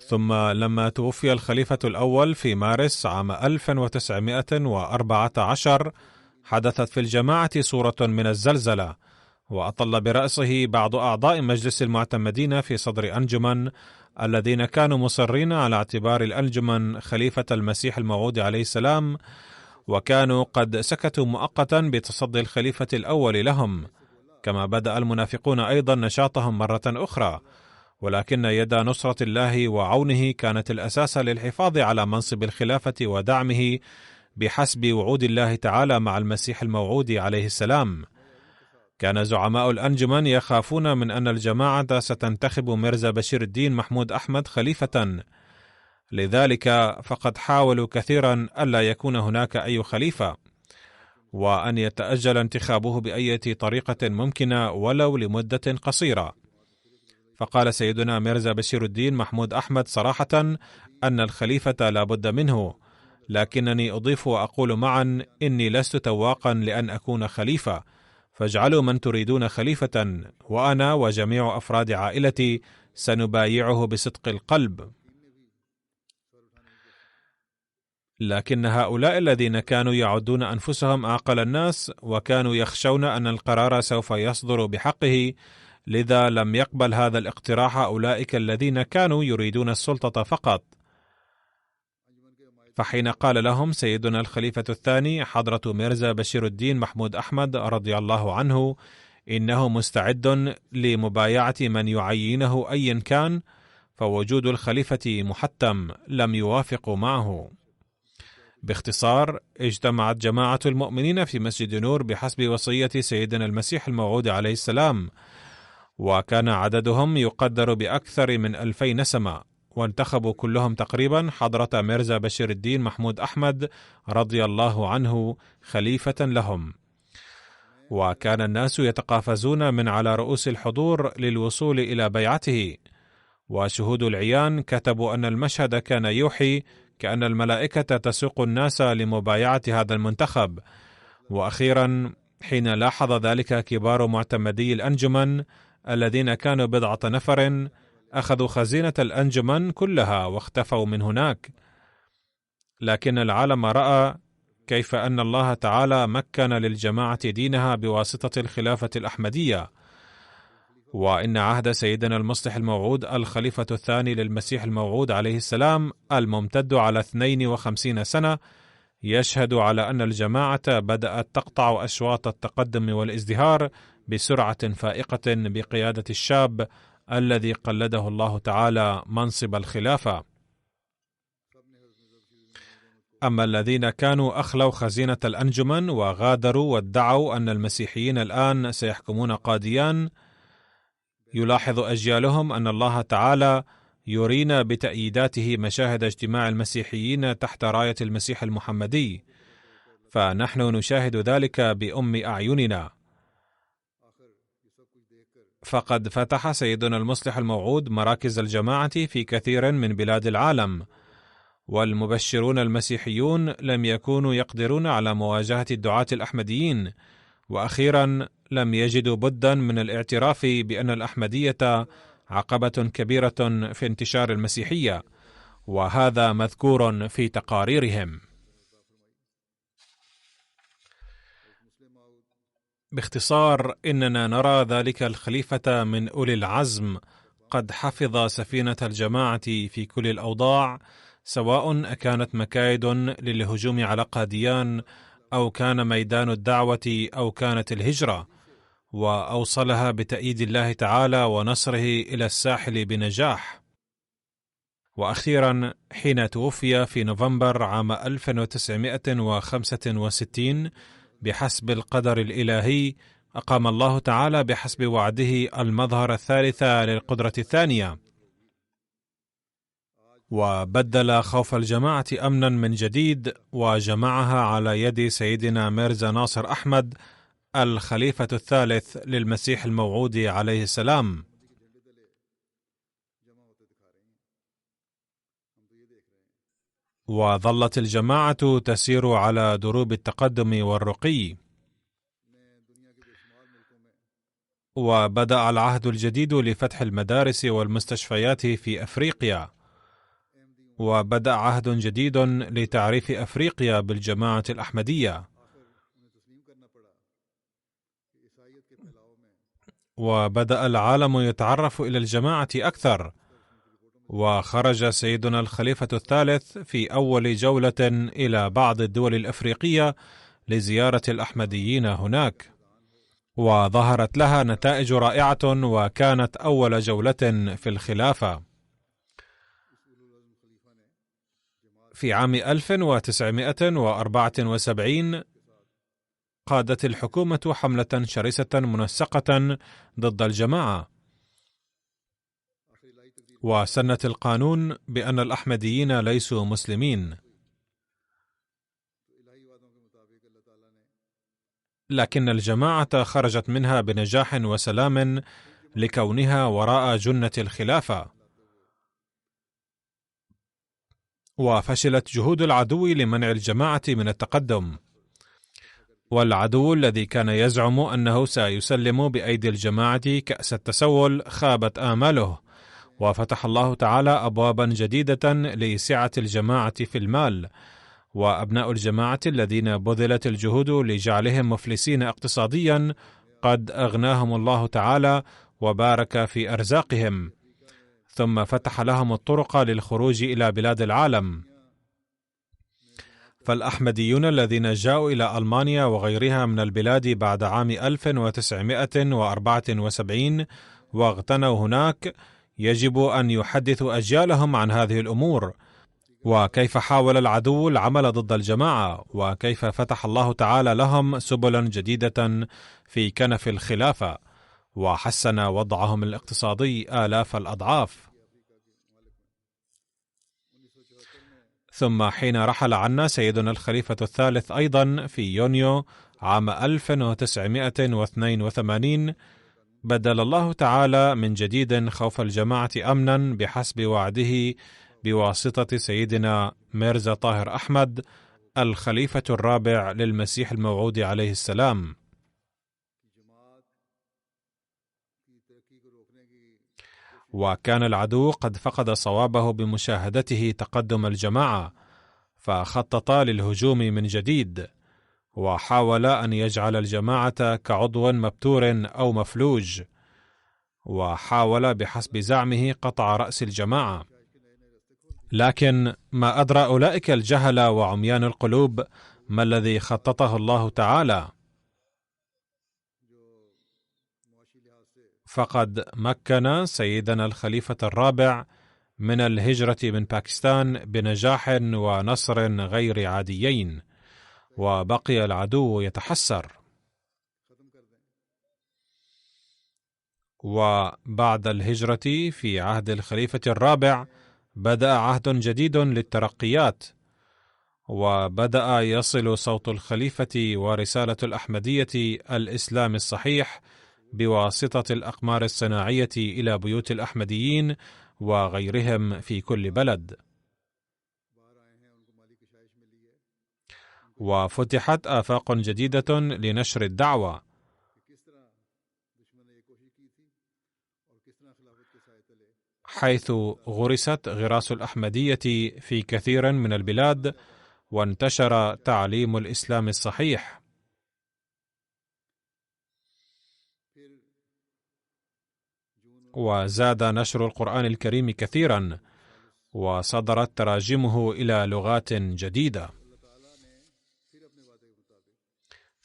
ثم لما توفي الخليفة الأول في مارس عام 1914 حدثت في الجماعة صورة من الزلزلة، وأطل برأسه بعض أعضاء مجلس المعتمدين في صدر أنجمن الذين كانوا مصرين على اعتبار الأنجمن خليفة المسيح الموعود عليه السلام، وكانوا قد سكتوا مؤقتا بتصدي الخليفة الأول لهم. كما بدأ المنافقون أيضا نشاطهم مرة أخرى، ولكن يد نصرة الله وعونه كانت الأساس للحفاظ على منصب الخلافة ودعمه بحسب وعود الله تعالى مع المسيح الموعود عليه السلام. كان زعماء الأنجمن يخافون من أن الجماعة ستنتخب ميرزا بشير الدين محمود أحمد خليفة، لذلك فقد حاولوا كثيرا ألا يكون هناك أي خليفة، وأن يتأجل انتخابه بأي طريقة ممكنة ولو لمدة قصيرة. فقال سيدنا ميرزا بشير الدين محمود أحمد صراحة أن الخليفة لا بد منه، لكنني أضيف وأقول معا إني لست تواقا لأن أكون خليفة، فاجعلوا من تريدون خليفة، وأنا وجميع أفراد عائلتي سنبايعه بصدق القلب. لكن هؤلاء الذين كانوا يعدون أنفسهم أعقل الناس وكانوا يخشون أن القرار سوف يصدر بحقه، لذا لم يقبل هذا الاقتراح أولئك الذين كانوا يريدون السلطة فقط. فحين قال لهم سيدنا الخليفة الثاني حضرة ميرزا بشير الدين محمود أحمد رضي الله عنه إنه مستعد لمبايعة من يعينه أيا كان، فوجود الخليفة محتم، لم يوافقوا معه. باختصار، اجتمعت جماعة المؤمنين في مسجد نور بحسب وصية سيدنا المسيح الموعود عليه السلام، وكان عددهم يقدر بأكثر من 2000 نسمة، وانتخبوا كلهم تقريبا حضرة ميرزا بشير الدين محمود أحمد رضي الله عنه خليفة لهم. وكان الناس يتقافزون من على رؤوس الحضور للوصول إلى بيعته، وشهود العيان كتبوا أن المشهد كان يوحي كأن الملائكة تسوق الناس لمبايعة هذا المنتخب. وأخيرا حين لاحظ ذلك كبار معتمدي الأنجمن الذين كانوا 10 نفر، أخذوا خزينة الأنجمن كلها واختفوا من هناك. لكن العالم رأى كيف أن الله تعالى مكن للجماعة دينها بواسطة الخلافة الأحمدية، وإن عهد سيدنا المصلح الموعود الخليفة الثاني للمسيح الموعود عليه السلام الممتد على 52 سنة يشهد على أن الجماعة بدأت تقطع أشواط التقدم والازدهار بسرعة فائقة بقيادة الشاب الذي قلده الله تعالى منصب الخلافة. أما الذين كانوا أخلوا خزينة الأنجمن وغادروا وادعوا أن المسيحيين الآن سيحكمون قاديان، يلاحظ أجيالهم أن الله تعالى يرينا بتأييداته مشاهد اجتماع المسيحيين تحت راية المسيح المحمدي، فنحن نشاهد ذلك بأم أعيننا. فقد فتح سيدنا المصلح الموعود مراكز الجماعة في كثير من بلاد العالم، والمبشرون المسيحيون لم يكونوا يقدرون على مواجهة الدعاة الأحمديين، وأخيرا لم يجدوا بدا من الاعتراف بأن الأحمدية عقبة كبيرة في انتشار المسيحية، وهذا مذكور في تقاريرهم. باختصار، إننا نرى ذلك الخليفة من أولي العزم قد حفظ سفينة الجماعة في كل الأوضاع، سواء أكانت مكايد للهجوم على قاديان أو كان ميدان الدعوة أو كانت الهجرة، وأوصلها بتأييد الله تعالى ونصره إلى الساحل بنجاح. وأخيرا حين توفي في نوفمبر عام 1965 بحسب القدر الإلهي، أقام الله تعالى بحسب وعده المظهر الثالث للقدرة الثانية، وبدل خوف الجماعة أمنا من جديد وجمعها على يد سيدنا ميرزا ناصر أحمد الخليفة الثالث للمسيح الموعود عليه السلام. وظلت الجماعة تسير على دروب التقدم والرقي، وبدأ العهد الجديد لفتح المدارس والمستشفيات في أفريقيا، وبدأ عهد جديد لتعريف أفريقيا بالجماعة الأحمدية، وبدأ العالم يتعرف إلى الجماعة أكثر. وخرج سيدنا الخليفة الثالث في أول جولة إلى بعض الدول الأفريقية لزيارة الأحمديين هناك، وظهرت لها نتائج رائعة، وكانت أول جولة في الخلافة. في عام 1974 قادت الحكومة حملة شرسة منسقة ضد الجماعة، وسنت القانون بأن الأحمديين ليسوا مسلمين، لكن الجماعة خرجت منها بنجاح وسلام لكونها وراء جنة الخلافة. وفشلت جهود العدو لمنع الجماعة من التقدم، والعدو الذي كان يزعم أنه سيسلم بأيدي الجماعة كأس التسول خابت آماله، وفتح الله تعالى أبوابا جديدة لسعة الجماعة في المال، وأبناء الجماعة الذين بذلت الجهود لجعلهم مفلسين اقتصاديا قد أغناهم الله تعالى وبارك في أرزاقهم، ثم فتح لهم الطرق للخروج إلى بلاد العالم. فالأحمديون الذين جاءوا إلى ألمانيا وغيرها من البلاد بعد عام 1974 واغتنوا هناك، يجب أن يحدثوا أجيالهم عن هذه الأمور، وكيف حاول العدو العمل ضد الجماعة، وكيف فتح الله تعالى لهم سبلا جديدة في كنف الخلافة، وحسن وضعهم الاقتصادي آلاف الأضعاف. ثم حين رحل عنا سيدنا الخليفة الثالث أيضا في يونيو عام 1982، بدل الله تعالى من جديد خوف الجماعة أمنا بحسب وعده بواسطة سيدنا ميرزا طاهر أحمد الخليفة الرابع للمسيح الموعود عليه السلام. وكان العدو قد فقد صوابه بمشاهدته تقدم الجماعة، فخطط للهجوم من جديد، وحاول أن يجعل الجماعة كعضو مبتور أو مفلوج، وحاول بحسب زعمه قطع رأس الجماعة. لكن ما أدرى أولئك الجهل وعميان القلوب ما الذي خططه الله تعالى؟ فقد مكن سيدنا الخليفة الرابع من الهجرة من باكستان بنجاح ونصر غير عاديين، وبقي العدو يتحسر. وبعد الهجرة في عهد الخليفة الرابع بدأ عهد جديد للترقيات، وبدأ يصل صوت الخليفة ورسالة الأحمدية الإسلام الصحيح بواسطة الأقمار الصناعية إلى بيوت الأحمديين وغيرهم في كل بلد. وفتحت آفاق جديدة لنشر الدعوة، حيث غرست غراس الأحمدية في كثير من البلاد، وانتشر تعليم الإسلام الصحيح. وزاد نشر القرآن الكريم كثيرا، وصدرت تراجمه إلى لغات جديدة.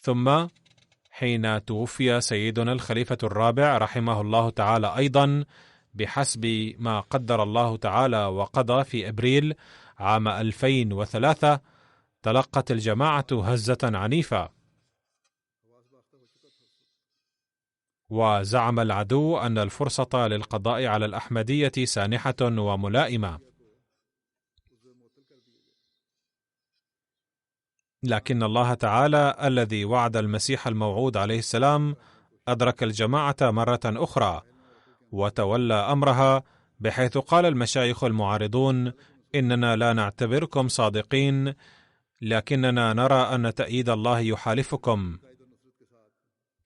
ثم حين توفي سيدنا الخليفة الرابع رحمه الله تعالى أيضا بحسب ما قدر الله تعالى وقضى في أبريل عام 2003 تلقت الجماعة هزة عنيفة، وزعم العدو أن الفرصة للقضاء على الأحمدية سانحة وملائمة، لكن الله تعالى الذي وعد المسيح الموعود عليه السلام أدرك الجماعة مرة أخرى وتولى أمرها، بحيث قال المشايخ المعارضون: إننا لا نعتبركم صادقين، لكننا نرى أن تأييد الله يحالفكم،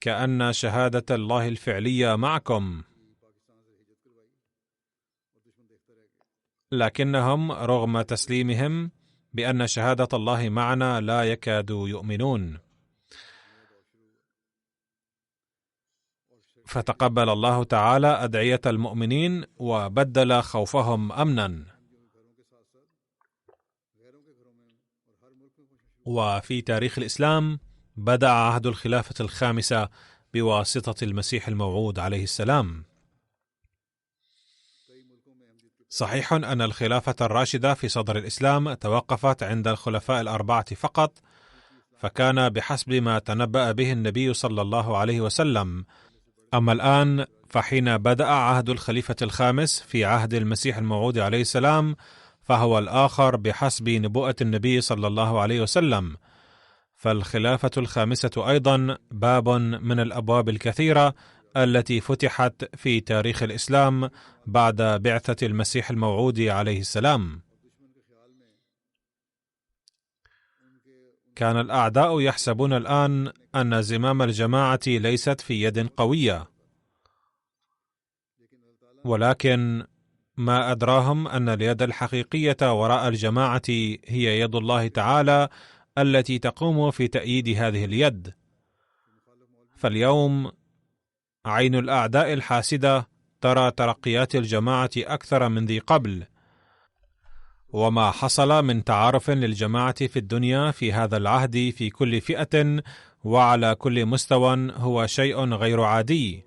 كأن شهادة الله الفعلية معكم. لكنهم رغم تسليمهم بأن شهادة الله معنا لا يكادوا يؤمنون. فتقبل الله تعالى أدعية المؤمنين وبدل خوفهم أمنا. وفي تاريخ الإسلام بدأ عهد الخلافة الخامسة بواسطة المسيح الموعود عليه السلام. صحيح أن الخلافة الراشدة في صدر الإسلام توقفت عند الخلفاء الأربعة فقط، فكان بحسب ما تنبأ به النبي صلى الله عليه وسلم. أما الآن فحين بدأ عهد الخليفة الخامس في عهد المسيح الموعود عليه السلام، فهو الآخر بحسب نبوءة النبي صلى الله عليه وسلم. فالخلافة الخامسة أيضا باب من الأبواب الكثيرة التي فتحت في تاريخ الإسلام بعد بعثة المسيح الموعود عليه السلام. كان الأعداء يحسبون الآن أن زمام الجماعة ليست في يد قوية، ولكن ما أدراهم أن اليد الحقيقية وراء الجماعة هي يد الله تعالى التي تقوم في تأييد هذه اليد. فاليوم عين الأعداء الحاسدة ترى ترقيات الجماعة أكثر من ذي قبل، وما حصل من تعارف للجماعة في الدنيا في هذا العهد في كل فئة وعلى كل مستوى هو شيء غير عادي.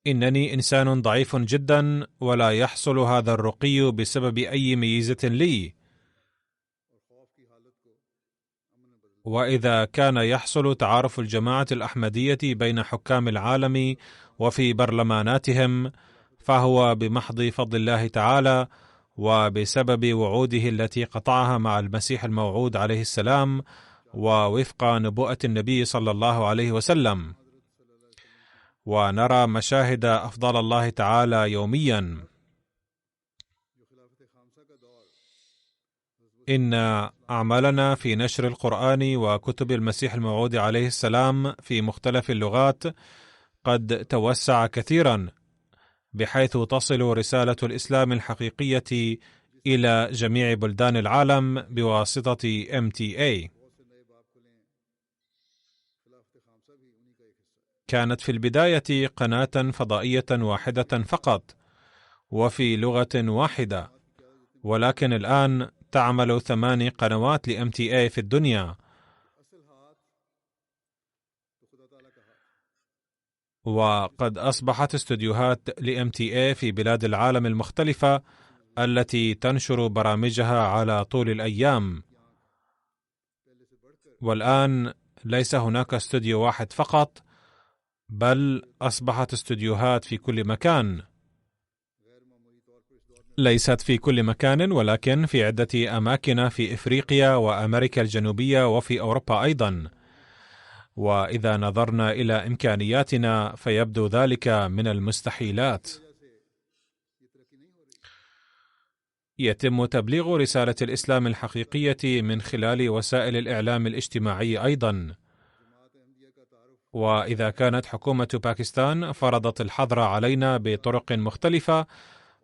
إنني إنسان ضعيف جدا، ولا يحصل هذا الرقي بسبب أي ميزة لي، وإذا كان يحصل تعارف الجماعة الأحمدية بين حكام العالم وفي برلماناتهم، فهو بمحض فضل الله تعالى وبسبب وعوده التي قطعها مع المسيح الموعود عليه السلام ووفق نبوءة النبي صلى الله عليه وسلم. ونرى مشاهد أفضل الله تعالى يوميا. إن أعمالنا في نشر القرآن وكتب المسيح الموعود عليه السلام في مختلف اللغات قد توسع كثيرا، بحيث تصل رسالة الإسلام الحقيقية إلى جميع بلدان العالم بواسطة MTA. كانت في البداية قناة فضائية واحدة فقط وفي لغة واحدة، ولكن الآن تعمل 8 قنوات لMTA في الدنيا، وقد أصبحت استوديوهات لMTA في بلاد العالم المختلفة التي تنشر برامجها على طول الأيام. والآن ليس هناك استوديو واحد فقط، بل أصبحت استوديوهات في كل مكان. ليست في كل مكان، ولكن في عدة أماكن في إفريقيا وأمريكا الجنوبية وفي أوروبا أيضا. وإذا نظرنا إلى إمكانياتنا فيبدو ذلك من المستحيلات. يتم تبليغ رسالة الإسلام الحقيقية من خلال وسائل الإعلام الاجتماعي أيضا. وإذا كانت حكومة باكستان فرضت الحظر علينا بطرق مختلفة،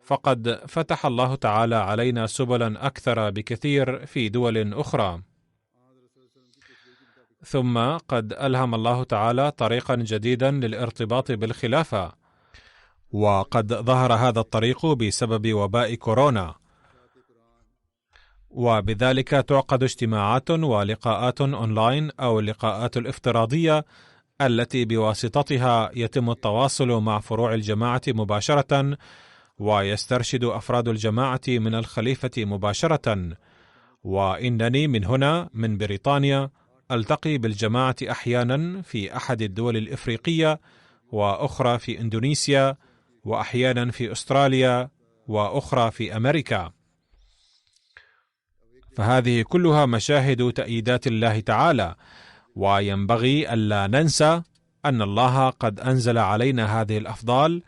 فقد فتح الله تعالى علينا سبلا أكثر بكثير في دول أخرى. ثم قد ألهم الله تعالى طريقا جديدا للارتباط بالخلافة، وقد ظهر هذا الطريق بسبب وباء كورونا، وبذلك تعقد اجتماعات ولقاءات أونلاين أو اللقاءات الافتراضية التي بواسطتها يتم التواصل مع فروع الجماعة مباشرة، ويسترشد أفراد الجماعة من الخليفة مباشرة. وإنني من هنا من بريطانيا ألتقي بالجماعة أحيانا في أحد الدول الإفريقية، وأخرى في إندونيسيا، وأحيانا في أستراليا، وأخرى في أمريكا. فهذه كلها مشاهد تأييدات الله تعالى، وينبغي ألا ننسى أن الله قد أنزل علينا هذه الأفضال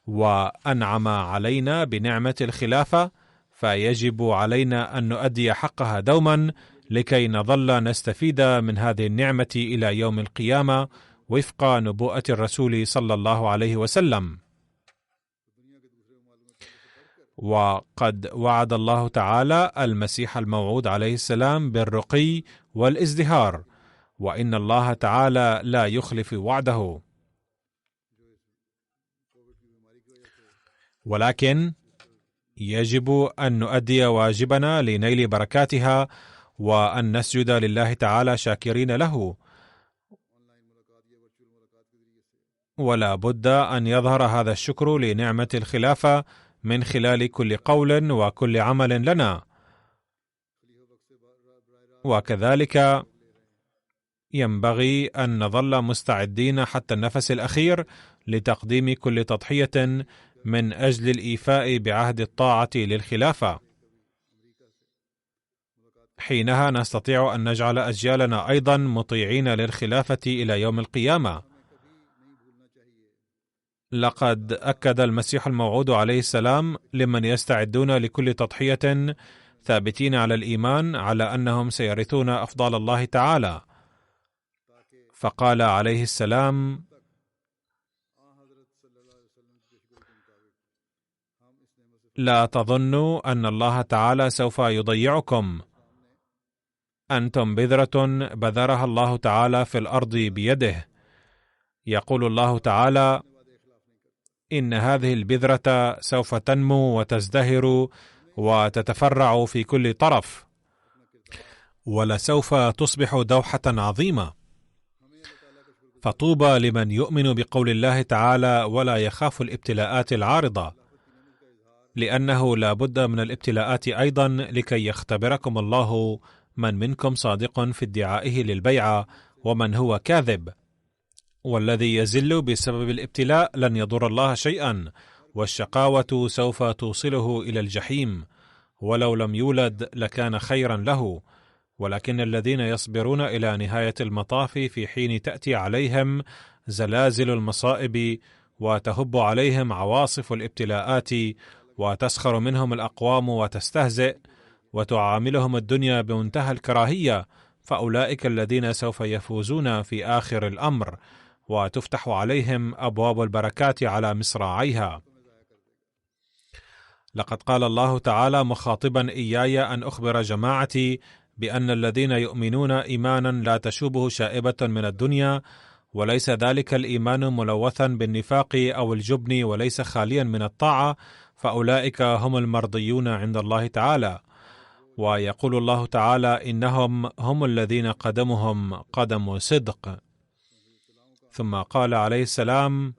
وأنعم علينا بنعمة الخلافة، فيجب علينا أن نؤدي حقها دوما لكي نظل نستفيد من هذه النعمة إلى يوم القيامة وفق نبوءة الرسول صلى الله عليه وسلم. وقد وعد الله تعالى المسيح الموعود عليه السلام بالرقي والازدهار، وإن الله تعالى لا يخلف وعده. ولكن يجب أن نؤدي واجبنا لنيل بركاتها، وأن نسجد لله تعالى شاكرين له. ولا بد أن يظهر هذا الشكر لنعمة الخلافة من خلال كل قول وكل عمل لنا. وكذلك ينبغي أن نظل مستعدين حتى النفس الأخير لتقديم كل تضحية من أجل الإيفاء بعهد الطاعة للخلافة. حينها نستطيع أن نجعل أجيالنا أيضا مطيعين للخلافة إلى يوم القيامة. لقد أكد المسيح الموعود عليه السلام لمن يستعدون لكل تضحية ثابتين على الإيمان على أنهم سيرثون أفضال الله تعالى، فقال عليه السلام: لا تظنوا أن الله تعالى سوف يضيعكم، أنتم بذرة بذرها الله تعالى في الأرض بيده. يقول الله تعالى: إن هذه البذرة سوف تنمو وتزدهر وتتفرع في كل طرف، ولسوف تصبح دوحة عظيمة. فطوبى لمن يؤمن بقول الله تعالى ولا يخاف الابتلاءات العارضة، لأنه لا بد من الابتلاءات أيضا لكي يختبركم الله من منكم صادق في ادعائه للبيعة ومن هو كاذب. والذي يزل بسبب الابتلاء لن يضر الله شيئا، والشقاوة سوف توصله إلى الجحيم، ولو لم يولد لكان خيرا له. ولكن الذين يصبرون إلى نهاية المطاف في حين تأتي عليهم زلازل المصائب وتهب عليهم عواصف الابتلاءات وتسخر منهم الأقوام وتستهزئ وتعاملهم الدنيا بمنتهى الكراهية، فأولئك الذين سوف يفوزون في آخر الأمر، وتفتح عليهم أبواب البركات على مصراعيها. لقد قال الله تعالى مخاطبا إياي أن أخبر جماعتي بأن الذين يؤمنون إيمانا لا تشوبه شائبة من الدنيا، وليس ذلك الإيمان ملوثا بالنفاق أو الجبن، وليس خاليا من الطاعة، فأولئك هم المرضيون عند الله تعالى. ويقول الله تعالى: إنهم هم الذين قدمهم قدم صدق. ثم قال عليه السلام: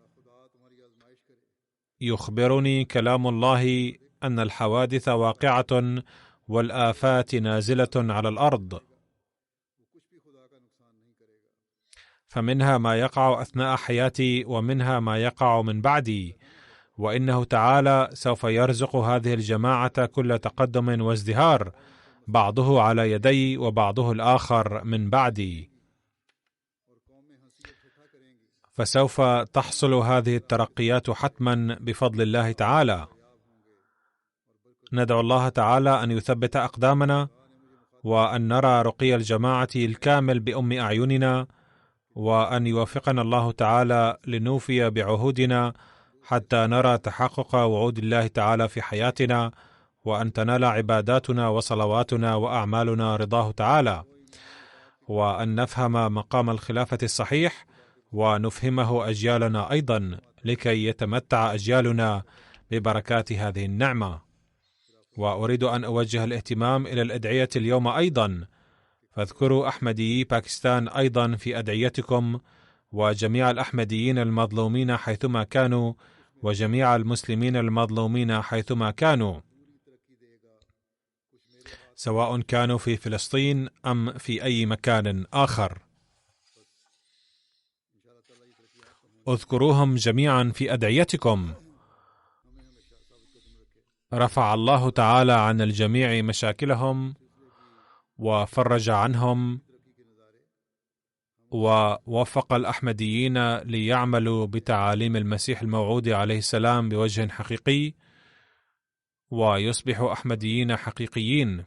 يخبرني كلام الله أن الحوادث واقعة والآفات نازلة على الأرض، فمنها ما يقع أثناء حياتي ومنها ما يقع من بعدي، وإنه تعالى سوف يرزق هذه الجماعة كل تقدم وازدهار، بعضه على يدي وبعضه الآخر من بعدي. فسوف تحصل هذه الترقيات حتما بفضل الله تعالى. ندعو الله تعالى أن يثبت أقدامنا، وأن نرى رقي الجماعة الكامل بأم أعيننا، وأن يوفقنا الله تعالى لنوفي بعهودنا حتى نرى تحقق وعود الله تعالى في حياتنا، وأن تنال عباداتنا وصلواتنا وأعمالنا رضاه تعالى، وأن نفهم مقام الخلافة الصحيح ونفهمه أجيالنا أيضا، لكي يتمتع أجيالنا ببركات هذه النعمة. وأريد أن أوجه الاهتمام إلى الأدعية اليوم أيضا، فاذكروا أحمدي باكستان أيضا في أدعيتكم، وجميع الأحمديين المظلومين حيثما كانوا، وجميع المسلمين المظلومين حيثما كانوا، سواء كانوا في فلسطين أم في أي مكان آخر. اذكروهم جميعا في أدعيتكم. رفع الله تعالى عن الجميع مشاكلهم وفرج عنهم، ووفق الأحمديين ليعملوا بتعاليم المسيح الموعود عليه السلام بوجه حقيقي، ويصبحوا أحمديين حقيقيين،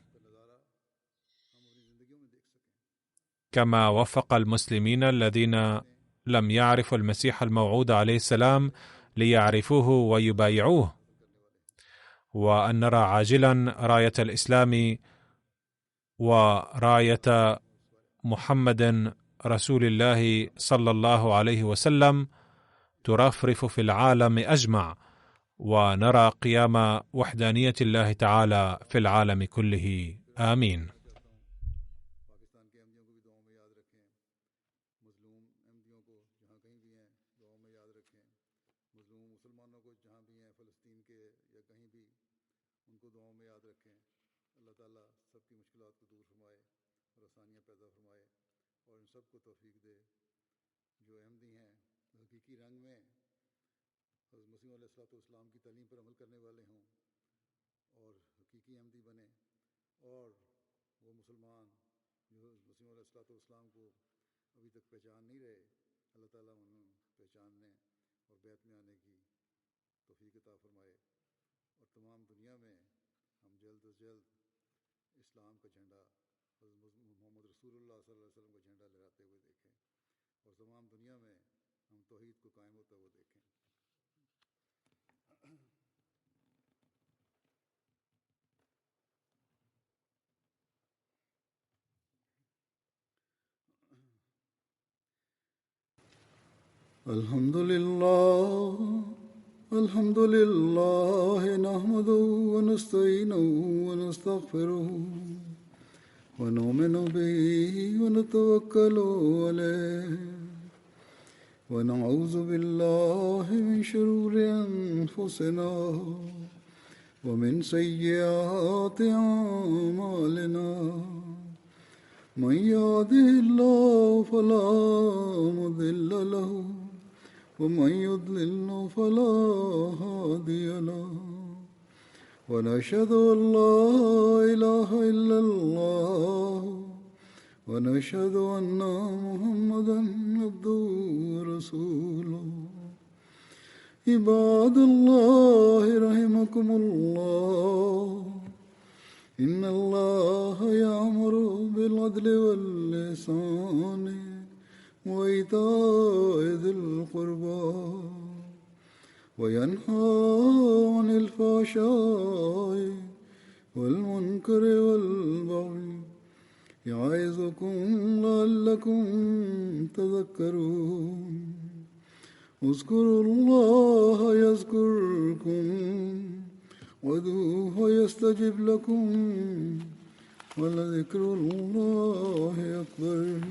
كما وفق المسلمين الذين لم يعرفوا المسيح الموعود عليه السلام ليعرفوه ويبايعوه، وأن نرى عاجلا راية الإسلام وراية محمد رسول الله صلى الله عليه وسلم ترفرف في العالم أجمع، ونرى قيام وحدانية الله تعالى في العالم كله. آمين. الحمد لله نحمده ونستعينه ونستغفره ونؤمن به ونتوكل عليه ونعوذ بالله من شرور أنفسنا ومن سيئات أعمالنا. من يهده الله فلا مضل له ومن يضلل فلا هادي له ونشهد أن لا إله إلا الله ونشهد أن محمدا عبده ورسوله. عباد الله رحمكم الله، إن الله يأمر بالعدل والإحسان وإيتاء ذي القربى وينهى عن الفحشاء والمنكر والبغي يعظكم لعلكم تذكرون. اذكروا الله يذكركم وادعوه يستجب لكم ولذكر الله أكبر.